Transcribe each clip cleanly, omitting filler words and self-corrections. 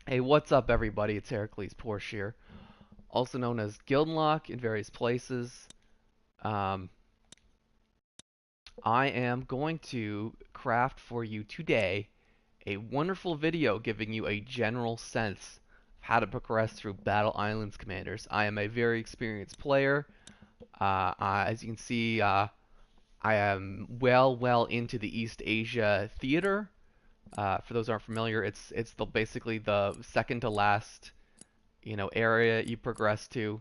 Hey, what's up, everybody? It's Heracles Porsche here, also known as Gildenlock in various places. Um, I am going to craft for you today a wonderful video giving you a general sense of how to progress through Battle Islands Commanders. I am a very experienced player. As you can see, I am well into the East Asia theater. For those who aren't familiar, it's basically the second to last area you progress to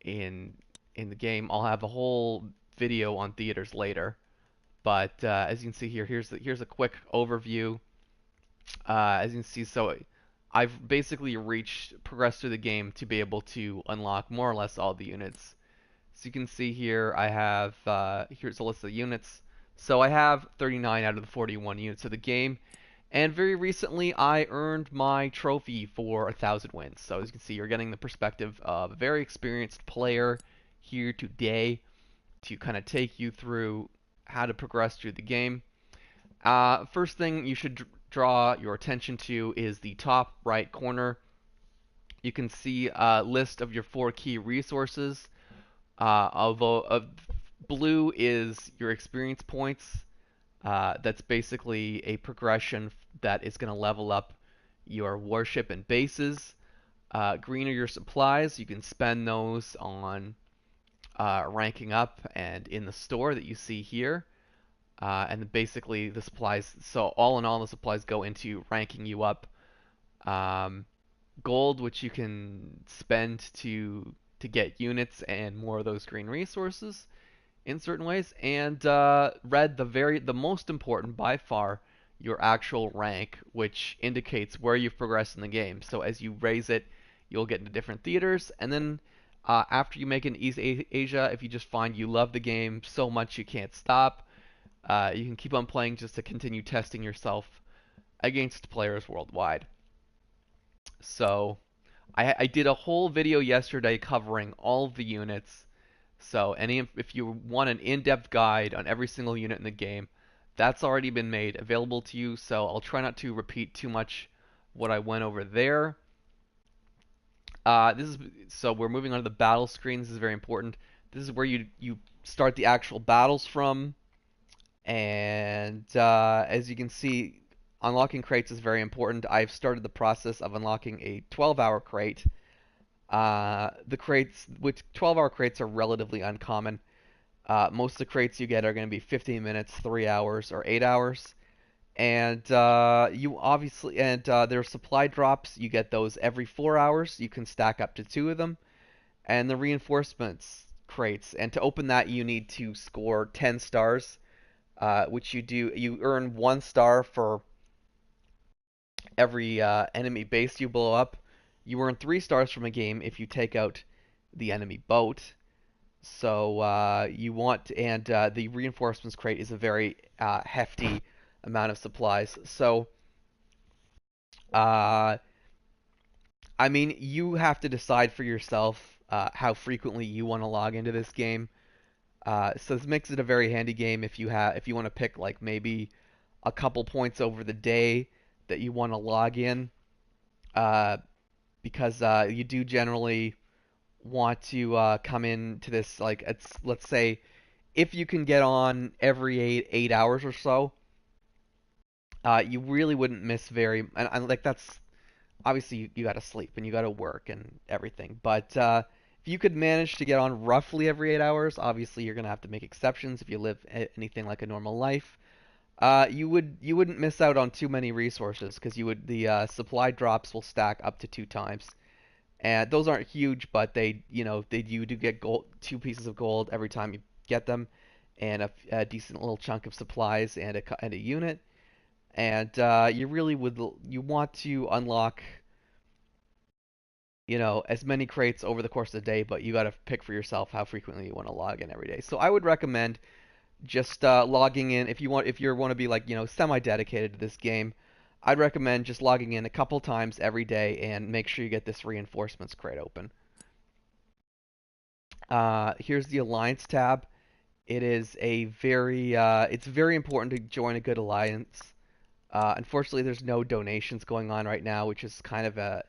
in in the game. I'll have a whole video on theaters later, but as you can see here, here's a quick overview. As you can see, so I've basically progressed through the game to be able to unlock more or less all the units. So you can see here, I have here's a list of units. So I have 39 out of the 41 units of the game, and very recently I earned my trophy for 1,000 wins. So as you can see, you're getting the perspective of a very experienced player here today to kind of take you through how to progress through the game. First thing you should draw your attention to is the top right corner. You can see a list of your 4 key resources. Although blue is your experience points. That's basically a progression that is going to level up your warship and bases. Green are your supplies. You can spend those on ranking up and in the store that you see here. And basically the supplies, so all in all, the supplies go into ranking you up. Um, Gold, which you can spend to get units and more of those green resources in certain ways, and red, the most important by far, your actual rank, which indicates where you've progressed in the game. So as you raise it, you'll get into different theaters, and then after you make it in East Asia, if you just find you love the game so much you can't stop, you can keep on playing just to continue testing yourself against players worldwide. So I did a whole video yesterday covering all of the units. So if you want an in-depth guide on every single unit in the game, that's already been made available to you. So I'll try not to repeat too much what I went over there. This is so we're moving on to the battle screen. This is very important. This is where you start the actual battles from, and as you can see, unlocking crates is very important. I've started the process of unlocking a 12-hour crate. The crates, which 12-hour crates are relatively uncommon. Most of the crates you get are going to be 15 minutes, 3 hours, or 8 hours. And you obviously, and there are supply drops. You get those every 4 hours. You can stack up to 2 of them. And the reinforcements crates. And to open that, you need to score 10 stars, which you do. You earn 1 star for every enemy base you blow up. You earn 3 stars from a game if you take out the enemy boat. So you want, and the reinforcements crate is a very hefty amount of supplies. So, uh, I mean, you have to decide for yourself how frequently you want to log into this game. So this makes it a very handy game if you want to pick like maybe a couple points over the day that you want to log in, uh, because you do generally want to come into this like it's let's say if you can get on every eight hours or so, you really wouldn't miss and like that's obviously you got to sleep and you got to work and everything, but if you could manage to get on roughly every 8 hours, obviously you're gonna have to make exceptions if you live anything like a normal life. You wouldn't miss out on too many resources because you would the supply drops will stack up to 2 times. And those aren't huge, but you do get gold, 2 pieces of gold every time you get them, and a decent little chunk of supplies and a unit. And you want to unlock as many crates over the course of the day, but you got to pick for yourself how frequently you want to log in every day. So I would recommend just logging in if you want to be like semi-dedicated to this game. I'd recommend just logging in a couple times every day and make sure you get this reinforcements crate open. Here's the alliance tab. It's very important to join a good alliance. Unfortunately, there's no donations going on right now, which is kind of a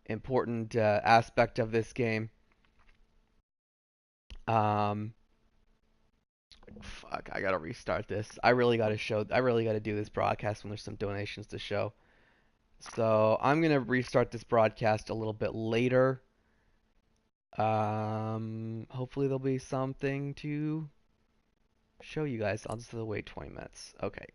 important aspect of this game. Um, Fuck, I gotta restart this. I really gotta do this broadcast when there's some donations to show. So I'm gonna restart this broadcast a little bit later. Hopefully there'll be something to show you guys. I'll just have to wait 20 minutes. Okay.